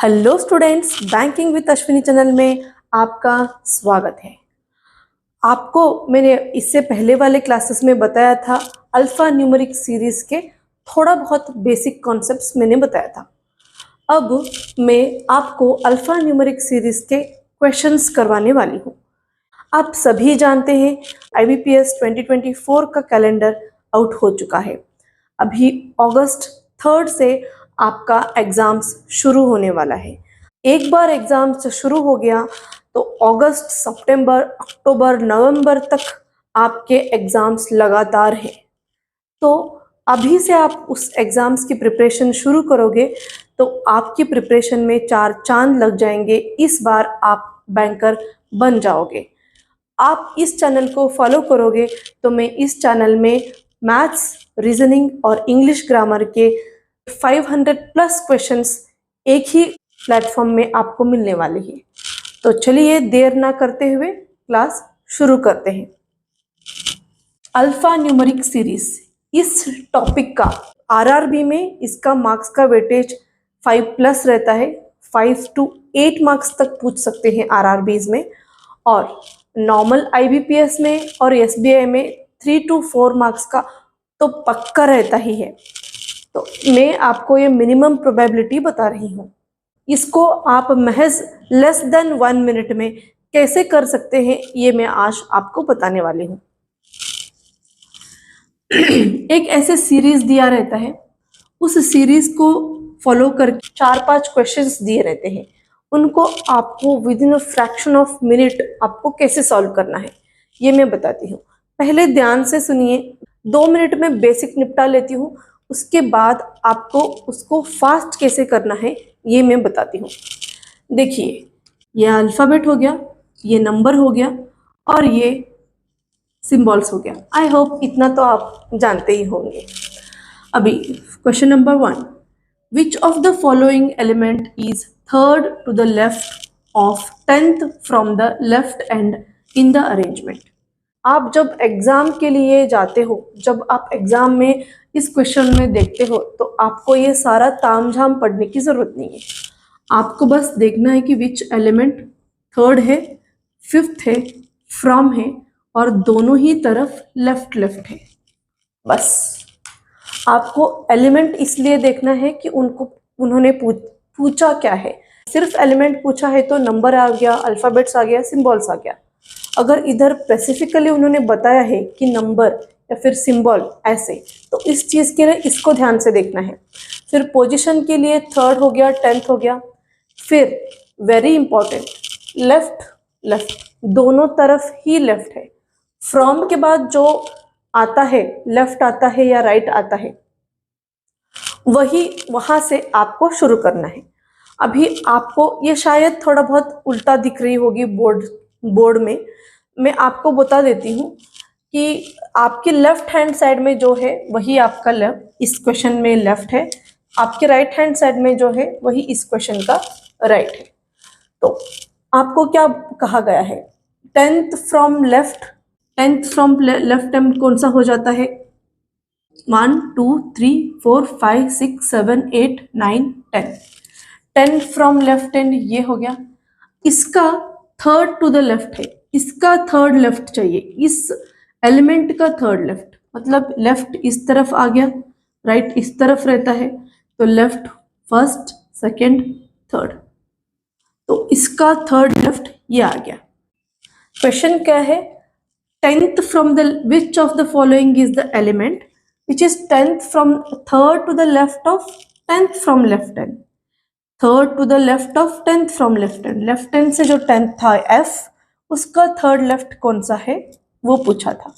Hello students, banking with Ashwini channel में आपका स्वागत है। आपको मैंने इससे पहले वाले क्लासेस में बताया था अल्फा न्यूमेरिक सीरीज के थोड़ा बहुत बेसिक कॉन्सेप्ट्स मैंने बताया था। अब मैं आपको अल्फा न्यूमेरिक सीरीज के क्वेश्चंस करवाने वाली हूँ। आप सभी जानते हैं IBPS 2024 का कैलेंडर आउट हो चुका है। अभी अगस्त 3 से आपका एग्ज़ाम्स शुरू होने वाला है। एक बार एग्ज़ाम्स शुरू हो गया तो अगस्त, सितंबर, अक्टूबर, नवंबर तक आपके एग्ज़ाम्स लगातार हैं। तो अभी से आप उस एग्ज़ाम्स की प्रिपरेशन शुरू करोगे तो आपकी प्रिपरेशन में 4 चांद लग जाएंगे। इस बार आप बैंकर बन जाओगे। आप इस चैनल को फॉलो करोगे तो मैं इस चैनल में मैथ्स, रीजनिंग और इंग्लिश ग्रामर के 500 प्लस क्वेश्चंस एक ही प्लेटफॉर्म में आपको मिलने वाले हैं। तो चलिए देर ना करते हुए क्लास शुरू करते हैं। अल्फा न्यूमेरिक सीरीज, इस टॉपिक का आरआरबी में इसका मार्क्स का वेटेज 5+ रहता है। 5 to 8 मार्क्स तक पूछ सकते हैं आरआरबीज में, और नॉर्मल IBPS में और SBI में 3 to 4 मार्क्स का तो पक्का रहता ही है। तो मैं आपको ये मिनिमम प्रोबेबिलिटी बता रही हूँ। इसको आप महज लेस देन 1 मिनट में कैसे कर सकते हैं ये मैं आज आपको बताने वाली हूँ। एक ऐसे सीरीज दिया रहता है, उस सीरीज को फॉलो कर 4-5 क्वेश्चंस दिए रहते हैं। उनको आपको with in a fraction of minute आपको कैसे सॉल्व करना है ये मैं बताती हूँ। पहले ध्यान से सुनिए। 2 मिनट में बेसिक निपटा लेती हूँ, उसके बाद आपको उसको फास्ट कैसे करना है ये मैं बताती हूँ। देखिए, ये अल्फ़ाबेट हो गया, ये नंबर हो गया और ये सिंबल्स हो गया। आई होप इतना तो आप जानते ही होंगे। अभी question number 1, which of the following element is third to the left of 10th from the left end in the arrangement. आप जब एग्जाम के लिए जाते हो, जब आप एग्जाम में इस क्वेश्चन में देखते हो तो आपको ये सारा तामझाम पढ़ने की जरूरत नहीं है। आपको बस देखना है कि विच एलिमेंट थर्ड है, फिफ्थ है, फ्रॉम है और दोनों ही तरफ लेफ्ट लेफ्ट है। बस आपको एलिमेंट इसलिए देखना है कि उन्होंने पूछा क्या है। सिर्फ एलिमेंट पूछा है तो नंबर आ गया, अल्फ़ाबेट्स आ गया, सिंबल्स आ गया। अगर इधर स्पेसिफिकली उन्होंने बताया है कि नंबर या फिर सिंबल ऐसे, तो इस चीज़ के लिए इसको ध्यान से देखना है। फिर पोजीशन के लिए 3rd हो गया, 10th हो गया। फिर वेरी इंपॉर्टेंट, लेफ्ट लेफ्ट, दोनों तरफ ही लेफ्ट है। फ्रॉम के बाद जो आता है, लेफ्ट आता है या राइट आता है, वही वहां से आपको शुरू करना है। अभी आपको ये शायद थोड़ा बहुत उल्टा दिख रही होगी बोर्ड में। मैं आपको बता देती हूँ कि आपके लेफ्ट हैंड साइड में जो है वही आपका लेफ्ट, इस क्वेश्चन में लेफ्ट है। आपके राइट हैंड साइड में जो है वही इस क्वेश्चन का राइट है। तो आपको क्या कहा गया है? 10th from left, 10th from left hand कौन सा हो जाता है? 1 2 3 4 5 6 7 8 9 10। 10 फ्रॉम लेफ्ट हैंड ये हो गया। इसका थर्ड टू द लेफ्ट है, इसका थर्ड लेफ्ट चाहिए। इस एलिमेंट का थर्ड लेफ्ट मतलब लेफ्ट इस तरफ आ गया, राइट इस तरफ रहता है, तो लेफ्ट फर्स्ट, सेकंड, थर्ड। तो इसका थर्ड लेफ्ट ये आ गया। क्वेश्चन क्या है? 10th from the which of the following is the element which is 10th from third to the left of 10th from left hand, third to the left of 10th from left hand। Left hand से जो 10th था F, उसका third left कौन सा है वो पूछा था।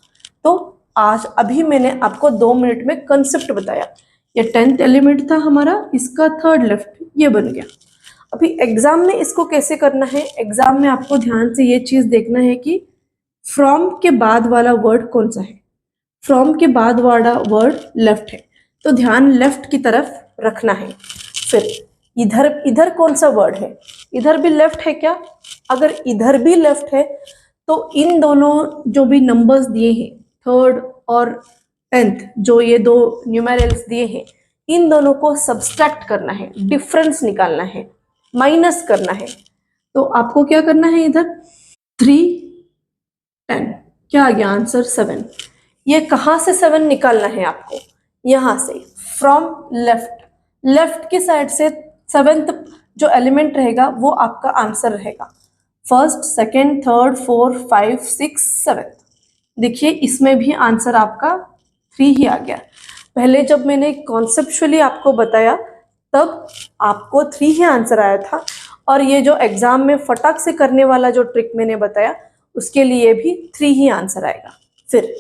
तो आज अभी मैंने आपको 2 मिनट में कंसेप्ट बताया। ये 10th एलिमेंट था हमारा, इसका थर्ड लेफ्ट ये बन गया। अभी एग्जाम में इसको कैसे करना है? एग्जाम में आपको ध्यान से ये चीज देखना है कि फ्रॉम के बाद वाला वर्ड कौन सा है। फ्रॉम के बाद वाला वर्ड लेफ्ट है, तो ध्यान लेफ्ट की तरफ रखना है। फिर इधर इधर कौन सा वर्ड है? इधर भी लेफ्ट है क्या? अगर इधर भी लेफ्ट है तो इन दोनों जो भी नंबर्स दिए हैं, थर्ड और 10th, जो ये 2 न्यूमेरल्स दिए हैं, इन दोनों को सब्सट्रैक्ट करना है, डिफरेंस निकालना है। माइनस करना है। तो आपको क्या करना है, इधर 3 10 क्या आ गया आंसर 7। ये कहाँ से 7 निकालना है आपको, यहाँ से फ्रॉम लेफ्ट, लेफ्ट की साइड से 7th जो एलिमेंट रहेगा वो आपका आंसर रहेगा। First, second, third, 4, 5, 6, 7। देखिए इसमें भी आंसर आपका 3 ही आ गया। पहले जब मैंने कॉन्सेप्चुअली आपको बताया तब आपको 3 ही आंसर आया था, और ये जो एग्जाम में फटाक से करने वाला जो ट्रिक मैंने बताया उसके लिए भी 3 ही आंसर आएगा। फिर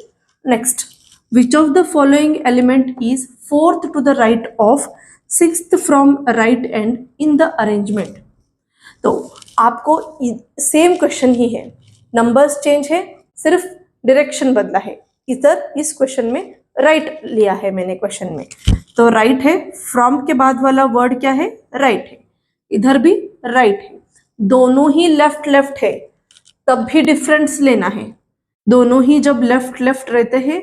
next, which of the following element is 4th to the right of 6th from right end in the arrangement. तो आपको सेम क्वेश्चन ही है, नंबर्स चेंज है, सिर्फ डायरेक्शन बदला है। इधर इस क्वेश्चन में राइट लिया है मैंने क्वेश्चन में, तो राइट है, फ्रॉम के बाद वाला वर्ड क्या है, राइट है, इधर भी राइट है, दोनों ही लेफ्ट लेफ्ट है, तब भी डिफरेंस लेना है। दोनों ही जब लेफ्ट लेफ्ट रहते हैं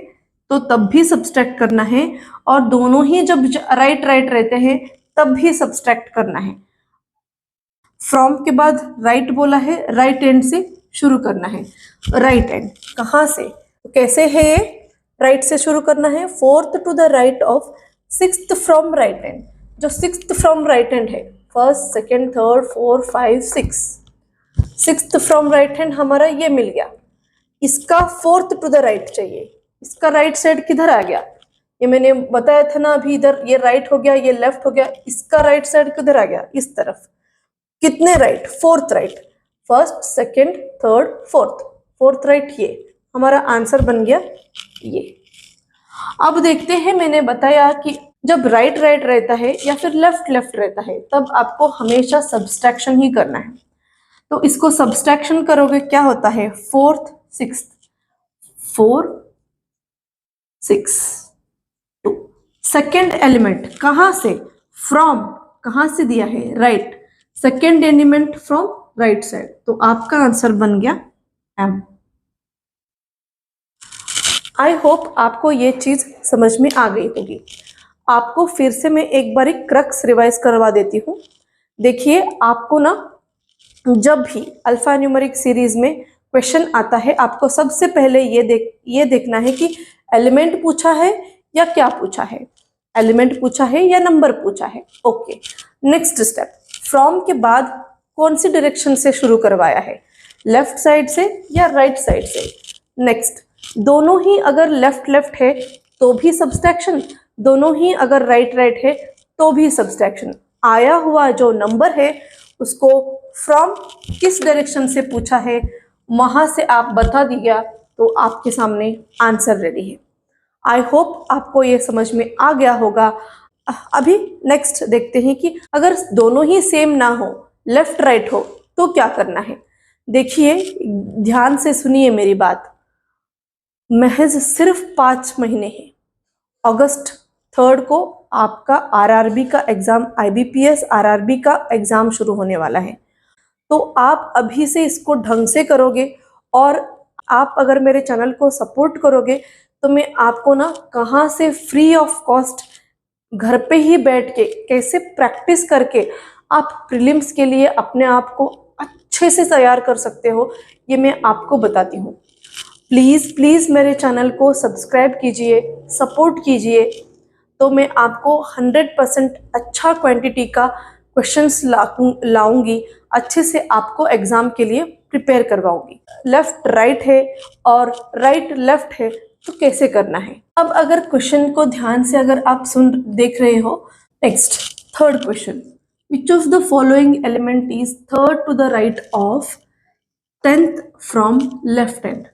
तो तब भी सब्सट्रैक्ट करना है, और दोनों ही जब राइट राइट रहते हैं तब भी सब्सट्रैक्ट करना है। फ्रॉम के बाद राइट बोला है, राइट एंड से शुरू करना है। राइट एंड कहाँ से, कैसे है ये, राइट से शुरू करना है। 4th to the right of 6th from right end, जो 6th फ्रॉम राइट एंड है, first, second, third, 4, 5, 6, 6th from right hand हमारा ये मिल गया। इसका 4th टू द राइट चाहिए, इसका राइट साइड किधर आ गया, ये मैंने बताया था ना अभी, इधर ये राइट हो गया, ये लेफ्ट हो गया, इसका राइट साइड किधर आ गया, इस तरफ। कितने right, 4th right, first, second, third, 4th right, ये हमारा आंसर बन गया ये। अब देखते हैं, मैंने बताया कि जब राइट राइट रहता है या फिर लेफ्ट लेफ्ट रहता है तब आपको हमेशा सब्सट्रैक्शन ही करना है। तो इसको सब्सट्रैक्शन करोगे क्या होता है, 4th 6th, 4 6 2। सेकेंड एलिमेंट कहाँ से, फ्रॉम, कहाँ से दिया है, right, second element from right side, तो आपका आंसर बन गया एम। आई होप आपको ये चीज समझ में आ गई होगी। आपको फिर से मैं एक बार क्रक्स रिवाइज करवा देती हूँ। देखिए आपको ना जब भी अल्फा न्यूमेरिक सीरीज में क्वेश्चन आता है, आपको सबसे पहले ये देखना है कि एलिमेंट पूछा है या क्या पूछा है, एलिमेंट पूछा है या नंबर पूछा है। ओके, नेक्स्ट स्टेप, फ्रॉम के बाद कौन सी डायरेक्शन से शुरू करवाया है, लेफ्ट साइड से या राइट साइड से। नेक्स्ट, दोनों ही अगर लेफ्ट लेफ्ट है तो भी सब्सट्रैक्शन, दोनों ही अगर राइट राइट है तो भी सब्सट्रैक्शन। आया हुआ जो नंबर है उसको फ्रॉम किस डायरेक्शन से पूछा है वहां से आप बता दिया तो आपके सामने आंसर रेडी है। आई होप आपको ये समझ में आ गया होगा। अभी नेक्स्ट देखते हैं कि अगर दोनों ही सेम ना हो, लेफ्ट राइट हो, तो क्या करना है। देखिए ध्यान से सुनिए मेरी बात, महज सिर्फ 5 महीने हैं। अगस्त 3 को आपका आरआरबी का एग्जाम, आईबीपीएस आरआरबी का एग्जाम शुरू होने वाला है। तो आप अभी से इसको ढंग से करोगे, और आप अगर मेरे चैनल को सपोर्ट करोगे तो मैं आपको ना कहाँ से फ्री ऑफ कॉस्ट घर पे ही बैठ के कैसे प्रैक्टिस करके आप प्रीलिम्स के लिए अपने आप को अच्छे से तैयार कर सकते हो, ये मैं आपको बताती हूँ। प्लीज़ प्लीज़ मेरे चैनल को सब्सक्राइब कीजिए, सपोर्ट कीजिए, तो मैं आपको 100% अच्छा क्वांटिटी का क्वेश्चंस लाऊंगी, अच्छे से आपको एग्ज़ाम के लिए प्रिपेयर करवाऊंगी। लेफ्ट राइट है और राइट लेफ्ट है तो कैसे करना है। अब अगर क्वेश्चन को ध्यान से अगर आप देख रहे हो, next third question, which of the following element is third to the right of 10th from left hand.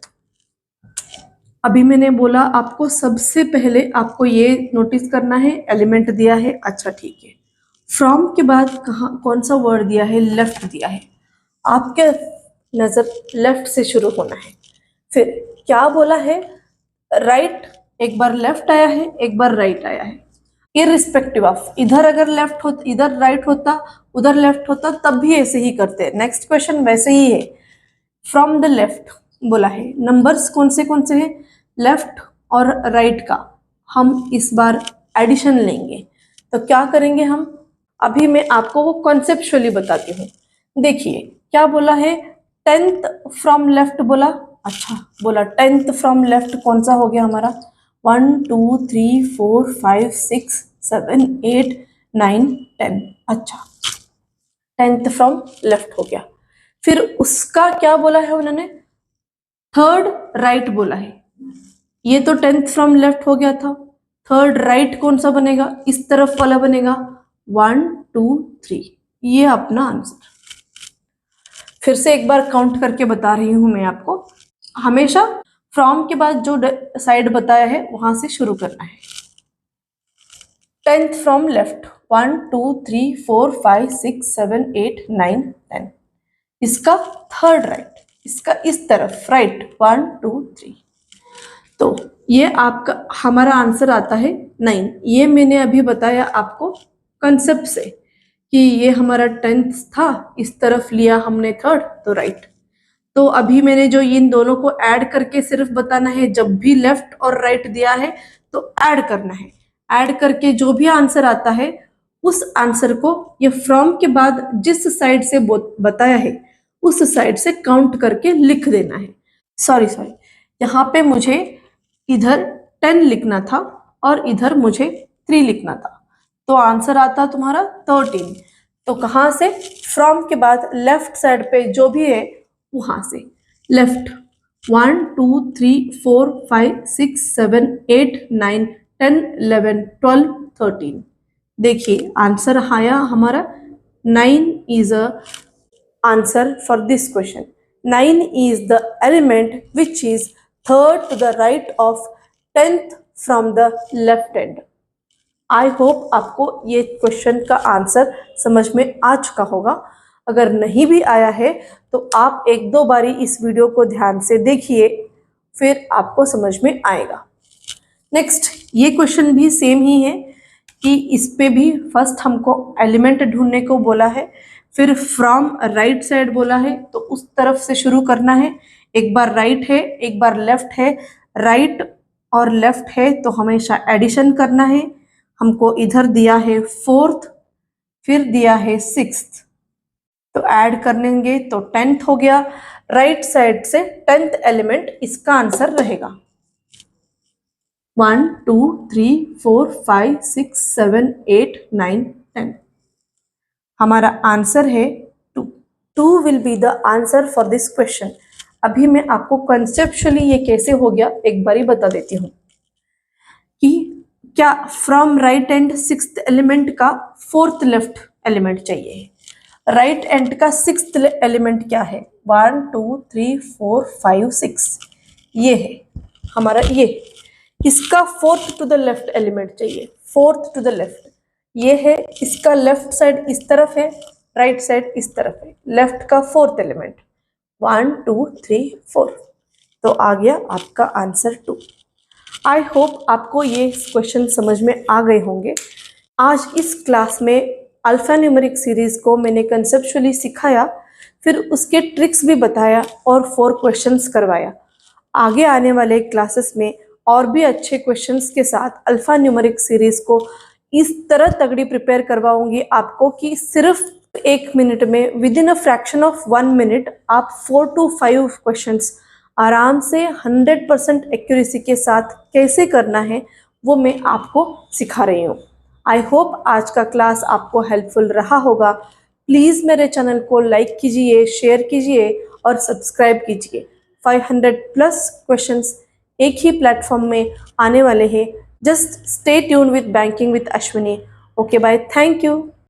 अभी मैंने बोला आपको सबसे पहले आपको ये नोटिस करना है, एलिमेंट दिया है, अच्छा ठीक है, फ्रॉम के बाद कौन सा वर्ड दिया है, लेफ्ट दिया है, आपके नजर लेफ्ट से शुरू होना है। फिर क्या बोला है, राइट, एक बार लेफ्ट आया है, एक बार राइट आया है, इररिस्पेक्टिव ऑफ, इधर अगर लेफ्ट हो, इधर राइट होता, उधर लेफ्ट होता, तब भी ऐसे ही करते हैं। नेक्स्ट क्वेश्चन वैसे ही है, फ्रॉम द लेफ्ट बोला है, नंबर्स कौन से हैं, लेफ्ट और राइट का हम इस बार एडिशन लेंगे। तो क्या करेंगे हम, अभी मैं आपको वो कॉन्सेप्चुअली बताती हूँ। देखिए क्या बोला है, 10th फ्रॉम लेफ्ट बोला। अच्छा बोला 10th फ्रॉम लेफ्ट कौन सा हो गया हमारा, 1 2 3 4 5 6 7 8 9 10। अच्छा 10th फ्रॉम लेफ्ट हो गया। फिर उसका क्या बोला है उन्होंने, थर्ड राइट बोला है। ये तो 10th फ्रॉम लेफ्ट हो गया था। थर्ड राइट कौन सा बनेगा, इस तरफ वाला बनेगा, 1 2 3, ये अपना आंसर। फिर से एक बार काउंट करके बता रही हूं मैं आपको। हमेशा फ्रॉम के बाद जो साइड बताया है वहां से शुरू करना है। 10th from left, 1 2 3 4 5 6 7 8 9 10। इसका थर्ड राइट, इसका इस तरफ राइट, 1 2 3। तो ये आपका हमारा आंसर आता है 9। ये मैंने अभी बताया आपको कंसेप्ट से कि ये हमारा 10th था, इस तरफ लिया हमने थर्ड तो राइट। तो अभी मैंने जो इन दोनों को ऐड करके सिर्फ बताना है, जब भी लेफ्ट और राइट दिया है तो ऐड करना है। ऐड करके जो भी आंसर आता है उस आंसर को ये फ्रॉम के बाद जिस साइड से बताया है उस साइड से काउंट करके लिख देना है। सॉरी यहाँ पे मुझे इधर 10 लिखना था और इधर मुझे 3 लिखना था, तो आंसर आता तुम्हारा 13। तो कहाँ से, फ्रॉम के बाद लेफ्ट साइड पे जो भी है वहां से लेफ्ट, 1 2 3 4 5 6 7 8 9 10 11 12 13। देखिए आंसर आया हमारा 9 is a answer for this question. 9 is the element which is third to the right of 10th from the left end. I hope आपको ये क्वेश्चन का आंसर समझ में आ चुका होगा। अगर नहीं भी आया है तो आप एक दो बारी इस वीडियो को ध्यान से देखिए, फिर आपको समझ में आएगा। नेक्स्ट ये क्वेश्चन भी सेम ही है कि इस पे भी फर्स्ट हमको एलिमेंट ढूंढने को बोला है, फिर फ्रॉम राइट साइड बोला है तो उस तरफ से शुरू करना है। एक बार राइट है एक बार लेफ्ट है, राइट और लेफ्ट है तो हमेशा एडिशन करना है। हमको इधर दिया है 4th, फिर दिया है 6th, तो ऐड करेंगे तो 10th हो गया। राइट साइड से 10th एलिमेंट इसका आंसर रहेगा। 1 2 3 4 5 6 7 8 9 10। हमारा आंसर है 2। 2 will be the answer for this question. अभी मैं आपको कंसेप्चुअली ये कैसे हो गया एक बारी बता देती हूँ कि क्या from right and 6th element का 4th लेफ्ट एलिमेंट चाहिए, राइट एंड का 6th एलिमेंट क्या है, 1 2 3 4 5 6, ये है हमारा। ये इसका 4th to the left element चाहिए, 4th टू द लेफ्ट ये है। इसका लेफ्ट साइड इस तरफ है, राइट साइड इस तरफ है। लेफ्ट का 4th एलिमेंट 1 2 3 4, तो आ गया आपका आंसर 2। आई होप आपको ये क्वेश्चन समझ में आ गए होंगे। आज इस क्लास में अल्फा न्यूमेरिक सीरीज को मैंने कंसेप्चुअली सिखाया, फिर उसके ट्रिक्स भी बताया और 4 क्वेश्चंस करवाया। आगे आने वाले क्लासेस में और भी अच्छे क्वेश्चंस के साथ अल्फा न्यूमेरिक सीरीज को इस तरह तगड़ी प्रिपेयर करवाऊंगी आपको कि सिर्फ 1 मिनट में, with in a fraction of 1 minute, आप 4 to 5 क्वेश्चंस आराम से 100% एक्यूरेसी के साथ कैसे करना है वो मैं आपको सिखा रही हूँ। आई होप आज का क्लास आपको हेल्पफुल रहा होगा। प्लीज़ मेरे चैनल को लाइक कीजिए, शेयर कीजिए और सब्सक्राइब कीजिए। 500+ क्वेश्चंस एक ही प्लेटफॉर्म में आने वाले हैं। Just stay tune with banking with Ashwini. Okay bye, thank you.